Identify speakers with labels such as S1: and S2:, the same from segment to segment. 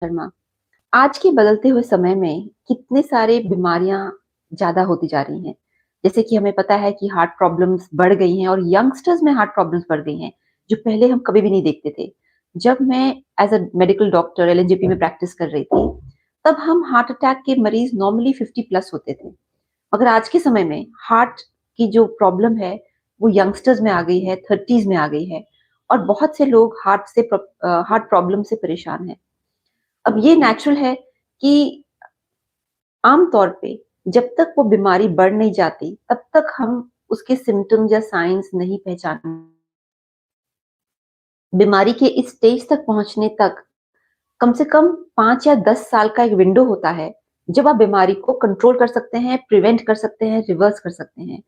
S1: शर्मा, आज के बदलते हुए समय में कितने सारे बीमारियां ज्यादा होती जा रही हैं। जैसे कि हमें पता है कि हार्ट प्रॉब्लम्स बढ़ गई हैं और यंगस्टर्स में हार्ट प्रॉब्लम्स बढ़ गई हैं, जो पहले हम कभी भी नहीं देखते थे। जब मैं as a medical doctor LNJP में प्रैक्टिस कर रही थी, तब हम हार्ट अटैक के मरीज नॉर्मली 50+ होते थे। मगर आज के समय में हार्ट की जो प्रॉब्लम है, वो यंगस्टर्स में आ गई है, 30s में आ गई है। और बहुत से लोग हार्ट प्रॉब्लम से परेशान हैं। अब ये नेचुरल है कि आम तौर पे जब तक वो बीमारी बढ़ नहीं जाती, तब तक हम उसके सिम्पटम्स या साइंस नहीं पहचान। बीमारी के इस स्टेज तक पहुंचने तक कम से कम 5 या 10 साल का एक विंडो होता है, जब आप बीमारी को कंट्रोल कर सकते हैं, प्रिवेंट कर सकते हैं, रिवर्स कर सकते हैं।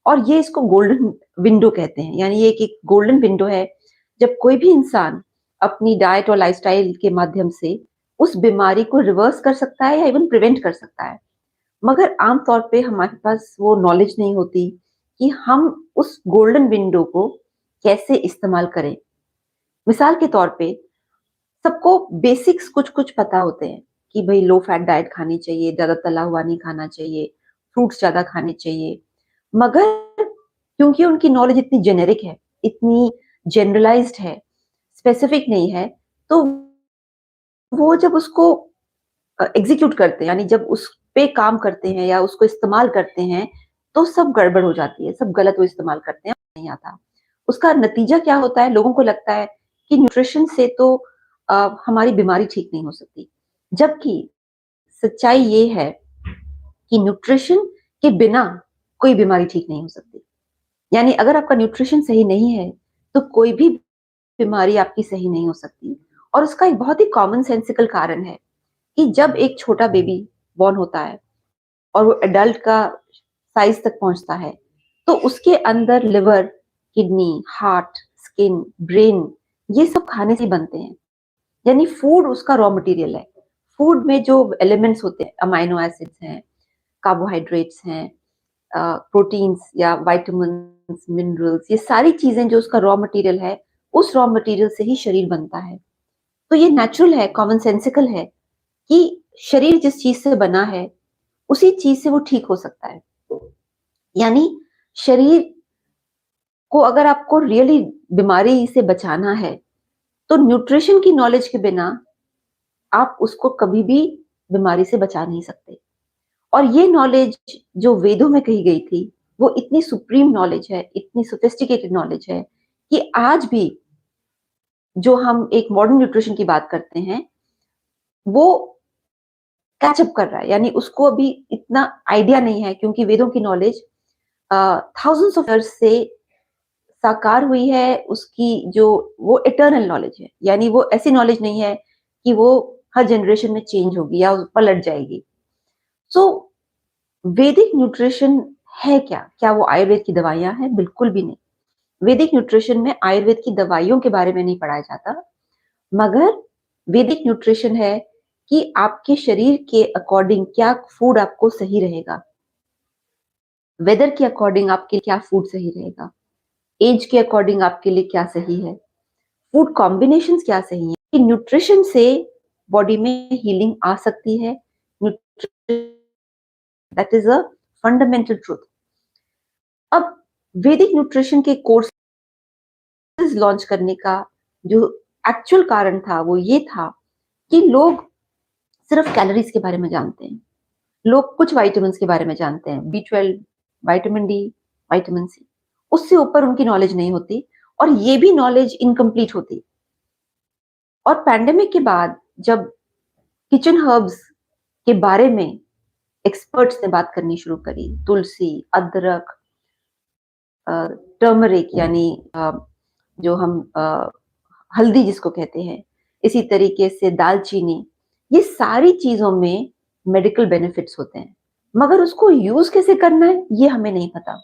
S1: और ये इसको गोल्डन विंडो कहते हैं। यानी ये एक गोल्डन विंडो है, जब कोई भी इंसान अपनी डाइट और लाइफस्टाइल के माध्यम से उस बीमारी को रिवर्स कर सकता है या इवन प्रिवेंट कर सकता है। मगर आम तौर पे हमारे पास वो नॉलेज नहीं होती कि हम उस गोल्डन विंडो को कैसे इस्तेमाल करें। मिसाल के तौर पे सबको बेसिक्स कुछ-कुछ पता होते हैं कि भई लो फैट डाइट खानी चाहिए, ज़्यादा तला हुआ नहीं खाना चाहिए, फ्रूट्स ज़्यादा खाने चाहिए। मगर क्योंकि उनकी नॉलेज इतनी जेनेरिक है, इतनी जनरलाइज़्ड है, स्पेसिफिक नहीं है, तो वो जब उसको एग्ज़ीक्यूट करते हैं, यानी जब उस पे काम करते हैं या उसको इस्तेमाल करते हैं, तो सब गड़बड़ हो जाती है, सब गलत वो इस्तेमाल करते हैं, नहीं आता। उसका नतीजा क्या होता है, लोगों को लगता है कि न्यूट्रिशन से तो हमारी बीमारी ठीक नहीं हो सकती। जबकि सच्चाई ये है कि न्यूट्रिशन के बिना कोई बीमारी ठीक नहीं हो सकती। यानी अगर आपका न्यूट्रिशन सही नहीं है, तो कोई भी बीमारी आपकी सही नहीं हो सकती। और उसका एक बहुत ही कॉमन सेंसिकल कारण है कि जब एक छोटा बेबी बॉर्न होता है और वो एडल्ट का साइज तक पहुंचता है, तो उसके अंदर liver, kidney, heart, skin, brain, ये सब खाने से बनते हैं। यानी फूड उसका रॉ मटेरियल है। फूड में जो एलिमेंट्स होते हैं, अमाइनो एसिड्स हैं, कार्बोहाइड्रेट्स हैं, प्रोटीन्स या विटामिन्स, मिनरल्स, ये सारी चीजें जो उसका रॉ मटेरियल है, उस रॉ मटेरियल से ही शरीर बनता है। तो ये नेचुरल है, कॉमन सेंसिकल है कि शरीर जिस चीज से बना है, उसी चीज से वो ठीक हो सकता है। यानी शरीर को अगर आपको रियली बीमारी से बचाना है, तो न्यूट्रिशन की नॉलेज के बिना आप उसको कभी भी बीमारी से बचा नहीं सकते। और ये नॉलेज जो वेदों में कही गई थी, वो इतनी सुप्रीम नॉलेज है, इतनी सोफिस्टिकेटेड नॉलेज है कि आज भी जो हम एक मॉडर्न न्यूट्रिशन की बात करते हैं, वो कैचअप कर रहा है। यानी उसको अभी इतना आइडिया नहीं है, क्योंकि वेदों की नॉलेज थाउजेंड्स ऑफ ईयर्स से साकार हुई है। उसकी जो वो इटर्नल नॉलेज है, यानी वो ऐसी नॉलेज नहीं है कि वो हर जनरेशन में चेंज होगी या पलट जाएगी। सो वैदिक न्यूट्रिशन है क्या? क्या वो आयुर्वेद की दवाइयाँ हैं? बिल्कुल भी नहीं। वैदिक न्यूट्रिशन में आयुर्वेद की दवाइयों के बारे में नहीं पढ़ाया जाता, मगर वैदिक न्यूट्रिशन है कि आपके शरीर के अकॉर्डिंग क्या फूड आपको सही रहेगा, वेदर के अकॉर्डिंग आपके लिए क्या फूड सही रहेगा, एज के अकॉर्डिंग आपके लिए क्या सही है, फूड कॉम्बिनेशंस क्या सही है। कि न्यूट्रिशन से बॉडी में हीलिंग आ सकती है। That is a fundamental truth. अब वैदिक न्यूट्रिशन के कोर्सेज लॉन्च करने का जो एक्चुअल कारण था, वो ये था कि लोग सिर्फ कैलोरीज के बारे में जानते हैं। लोग कुछ विटामिन के बारे में जानते हैं, B12, vitamin D, vitamin C. उससे ऊपर उनकी नॉलेज नहीं होती, और ये भी नॉलेज इनकम्प्लीट होती। और पैंडेमिक के बाद जब किचन हर्ब्स के बारे में एक्सपर्ट्स ने बात करनी शुरू करी, तुलसी, अदरक, टर्मरिक, यानी जो हम हल्दी जिसको कहते हैं, इसी तरीके से दालचीनी, ये सारी चीजों में मेडिकल बेनिफिट्स होते हैं। मगर उसको यूज कैसे करना है, ये हमें नहीं पता।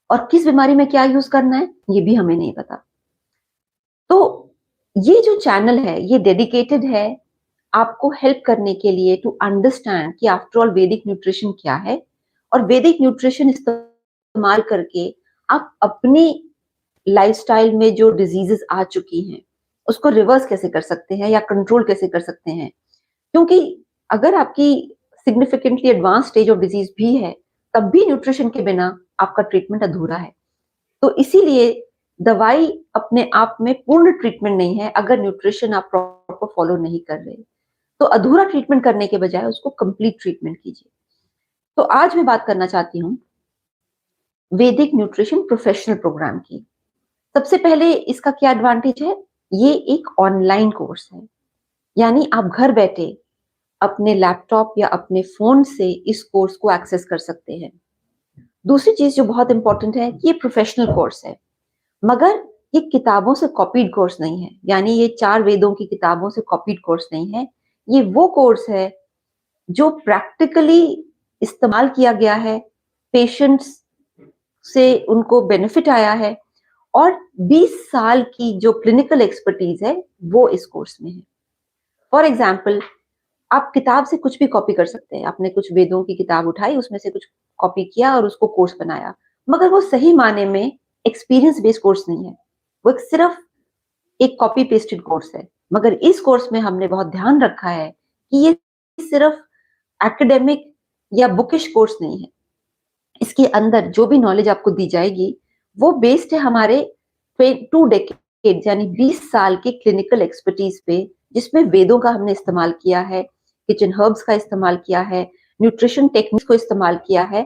S1: और किस बीमारी में क्या यूज करना है, ये भी हमें नहीं पता। तो ये जो चैनल है, ये डेडिकेटेड है आपको हेल्प करने के लिए टू अंडरस्टैंड कि आफ्टर ऑल वैदिक न्यूट्रिशन क्या है, और वैदिक न्यूट्रिशन इस्तेमाल करके आप अपनी लाइफस्टाइल में जो डिजीजेस आ चुकी हैं, उसको रिवर्स कैसे कर सकते हैं या कंट्रोल कैसे कर सकते हैं। क्योंकि अगर आपकी significantly advance stage of disease भी है, तब भी न्यूट्रिशन के बिना आपका ट्रीटमेंट अधूरा है। तो इसीलिए दवाई अपने आप में पूर्ण ट्रीटमेंट नहीं है, अगर न्यूट्रिशन आप प्रॉपर फॉलो नहीं कर रहे। तो अधूरा ट्रीटमेंट करने के बजाय उसको कंप्लीट ट्रीटमेंट कीजिए। तो आज मैं बात करना चाहती हूँ वैदिक न्यूट्रिशन प्रोफेशनल प्रोग्राम की। सबसे पहले इसका क्या एडवांटेज है? ये एक ऑनलाइन कोर्स है, यानी आप घर बैठे अपने लैपटॉप या अपने फोन से इस कोर्स को एक्सेस कर सकते हैं। दूसरी चीज जो बहुत इंपॉर्टेंट है, ये प्रोफेशनल कोर्स है, मगर ये किताबों से कॉपीड कोर्स नहीं है, यानी ये 4 वेदों की किताबों से कॉपीड कोर्स नहीं है। ये वो कोर्स है जो प्रैक्टिकली इस्तेमाल किया गया है, पेशेंट्स से उनको बेनिफिट आया है, और 20 साल की जो क्लिनिकल एक्सपर्टीज है वो इस कोर्स में है। फॉर एग्जाम्पल, आप किताब से कुछ भी कॉपी कर सकते हैं। आपने कुछ वेदों की किताब उठाई, उसमें से कुछ कॉपी किया और उसको कोर्स बनाया, मगर वो सही माने में एक्सपीरियंस बेस्ड कोर्स नहीं है। वो सिर्फ एक कॉपी पेस्टेड कोर्स है। मगर इस कोर्स में हमने बहुत ध्यान रखा है कि ये सिर्फ एकेडमिक या बुकिश कोर्स नहीं है। इसके अंदर जो भी नॉलेज आपको दी जाएगी वो बेस्ड है हमारे 2 डेकेड यानी 20 साल के क्लिनिकल एक्सपर्टीज पे, जिसमें वेदों का हमने इस्तेमाल किया है, किचन हर्ब्स का इस्तेमाल किया है, न्यूट्रिशन टेक्निक्स को इस्तेमाल किया है,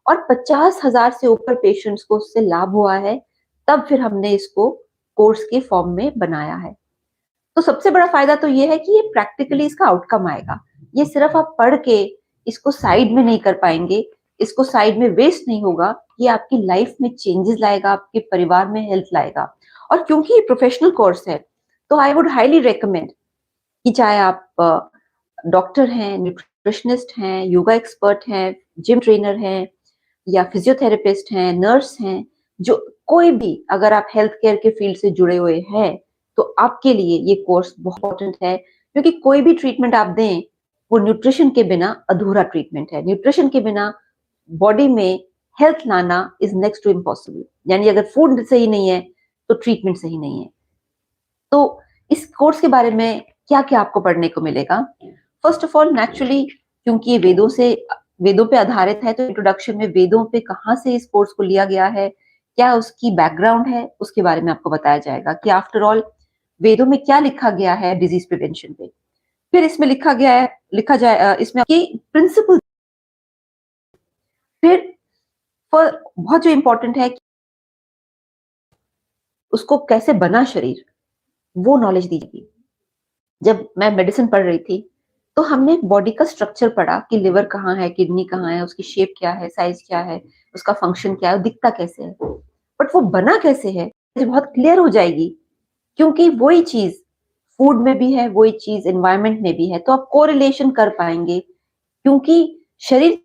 S1: और 50,000 से ऊपर पेशेंट्स को उससे लाभ हुआ है। तब फिर हमने इसको कोर्स के फॉर्म में बनाया है। तो सबसे बड़ा फायदा तो ये है कि ये प्रैक्टिकली इसका आउटकम आएगा। ये सिर्फ आप पढ़ के इसको साइड में नहीं कर पाएंगे, इसको साइड में वेस्ट नहीं होगा। ये आपकी लाइफ में चेंजेस लाएगा, आपके परिवार में हेल्थ लाएगा। और क्योंकि ये प्रोफेशनल कोर्स है, तो आई वुड हाईली रेकमेंड कि चाहे आप डॉक्टर हैं, न्यूट्रिशनिस्ट हैं, योगा एक्सपर्ट हैं, जिम ट्रेनर हैं, या फिजियोथेरेपिस्ट हैं, नर्स हैं, जो कोई भी, अगर आप हेल्थ केयर के फील्ड से जुड़े हुए हैं, तो आपके लिए ये कोर्स बहुत इंपॉर्टेंट है। क्योंकि कोई भी ट्रीटमेंट आप दें, वो न्यूट्रिशन के बिना अधूरा ट्रीटमेंट है। न्यूट्रिशन के बिना बॉडी में हेल्थ लाना इज नेक्स्ट टू इम्पॉसिबल। यानी अगर फूड सही नहीं है तो ट्रीटमेंट सही नहीं है। तो इस कोर्स के बारे में क्या क्या आपको पढ़ने को मिलेगा? फर्स्ट ऑफ ऑल, नेचुरली क्योंकि ये वेदों पे आधारित है, तो इंट्रोडक्शन में वेदों पे कहाँ से इस कोर्स को लिया गया है, क्या उसकी बैकग्राउंड है, उसके बारे में आपको बताया जाएगा कि आफ्टर ऑल वेदों में क्या लिखा गया है डिजीज प्रिवेंशन पे। फिर इसमें इसमें आपकी प्रिंसिपल। फिर बहुत जो इंपॉर्टेंट है, उसको कैसे बना शरीर, वो नॉलेज दी जाएगी। जब मैं मेडिसिन पढ़ रही थी, तो हमने बॉडी का स्ट्रक्चर पढ़ा कि लिवर कहाँ है, किडनी कहाँ है, उसकी शेप क्या है, साइज क्या है, उसका फंक्शन क्या है, दिखता कैसे है, बट वो बना कैसे है, ये बहुत क्लियर हो जाएगी। क्योंकि वही चीज फूड में भी है, वही चीज एनवायरनमेंट में भी है, तो आप कोरिलेशन कर पाएंगे। क्योंकि शरीर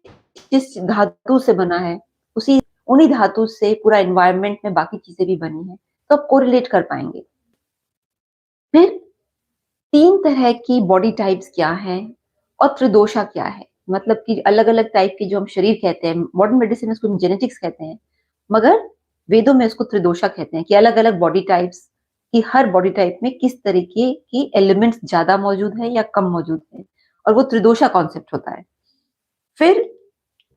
S1: जिस धातु से बना है, उन्हीं धातु से पूरा एनवायरनमेंट में बाकी चीजें भी बनी है, तो आप कोरिलेट कर पाएंगे। फिर 3 तरह की बॉडी टाइप्स क्या हैं और त्रिदोषा क्या है। मतलब कि अलग-अलग टाइप के जो हम शरीर कहते हैं, मॉडर्न मेडिसिन में उसको जेनेटिक्स कहते हैं, मगर वेदों में उसको त्रिदोषा कहते हैं कि अलग-अलग बॉडी टाइप्स, कि हर बॉडी टाइप में किस तरीके की एलिमेंट्स ज्यादा मौजूद है या कम मौजूद है, और वो त्रिदोषा कॉन्सेप्ट होता है। फिर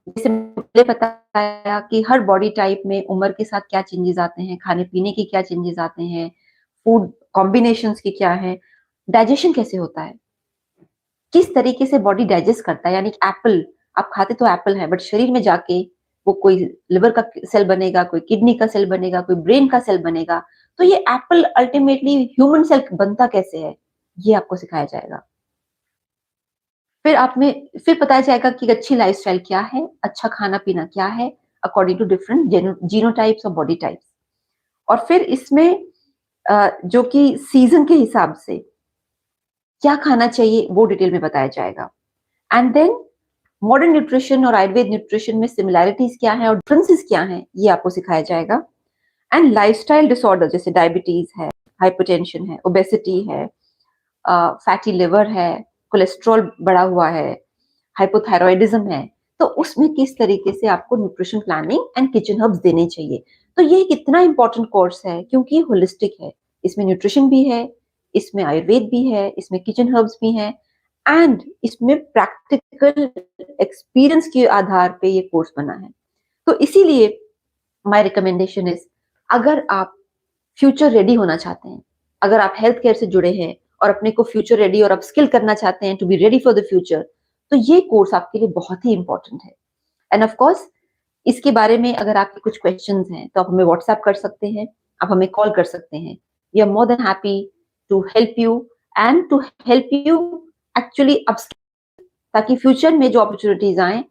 S1: जैसे पहले बताया कि हर बॉडी टाइप में उम्र के साथ क्या चेंजेस आते हैं, खाने-पीने के क्या चेंजेस आते हैं, फूड कॉम्बिनेशंस के क्या है, डाइजेशन कैसे होता है, किस तरीके से बॉडी डाइजेस्ट करता है। यानी एप्पल आप खाते तो एप्पल है, बट शरीर में जाके वो कोई लिवर का सेल बनेगा, कोई किडनी का सेल बनेगा, कोई ब्रेन का सेल बनेगा। तो ये एप्पल अल्टीमेटली ह्यूमन सेल बनता कैसे है, ये आपको सिखाया जाएगा। फिर बताया जाएगा कि अच्छी लाइफस्टाइल क्या है, अच्छा खाना पीना क्या है, अकॉर्डिंग टू डिफरेंट जीनोटाइप्स और बॉडी टाइप्स। और फिर इसमें जो कि सीजन के हिसाब से क्या खाना चाहिए, वो डिटेल में बताया जाएगा। एंड देन मॉडर्न न्यूट्रिशन और आयुर्वेद न्यूट्रिशन में सिमिलैरिटीज क्या है और डिफरेंसेस क्या हैं, ये आपको सिखाया जाएगा। एंड लाइफस्टाइल डिसऑर्डर जैसे डायबिटीज है, हाइपरटेंशन है, ओबेसिटी है, फैटी लिवर है, कोलेस्ट्रॉल बढ़ा हुआ है, हाइपोथायरॉयडिज्म है, तो उसमें किस तरीके से आपको nutrition planning and kitchen herbs देने चाहिए। तो ये कितना इंपॉर्टेंट कोर्स है, क्योंकि होलिस्टिक है। इसमें न्यूट्रिशन भी है, इसमें आयुर्वेद भी है, इसमें किचन हर्ब्स भी हैं एंड इसमें प्रैक्टिकल एक्सपीरियंस के आधार पे ये कोर्स बना है। तो इसीलिए माय रिकमेंडेशन इज, अगर आप फ्यूचर रेडी होना चाहते हैं, अगर आप हेल्थ केयर से जुड़े हैं और अपने को फ्यूचर रेडी और अपस्किल करना चाहते हैं to be ready for the future, तो ये कोर्स आपके लिए बहुत ही इंपॉर्टेंट है। एंड ऑफ कोर्स इसके बारे में अगर आपके कुछ क्वेश्चंस हैं तो आप हमें व्हाट्सएप कर सकते हैं, आप हमें कॉल कर सकते हैं। We are more than happy to help you and to help you actually upskill, ताकि फ्यूचर में जो अपॉर्चुनिटीज आए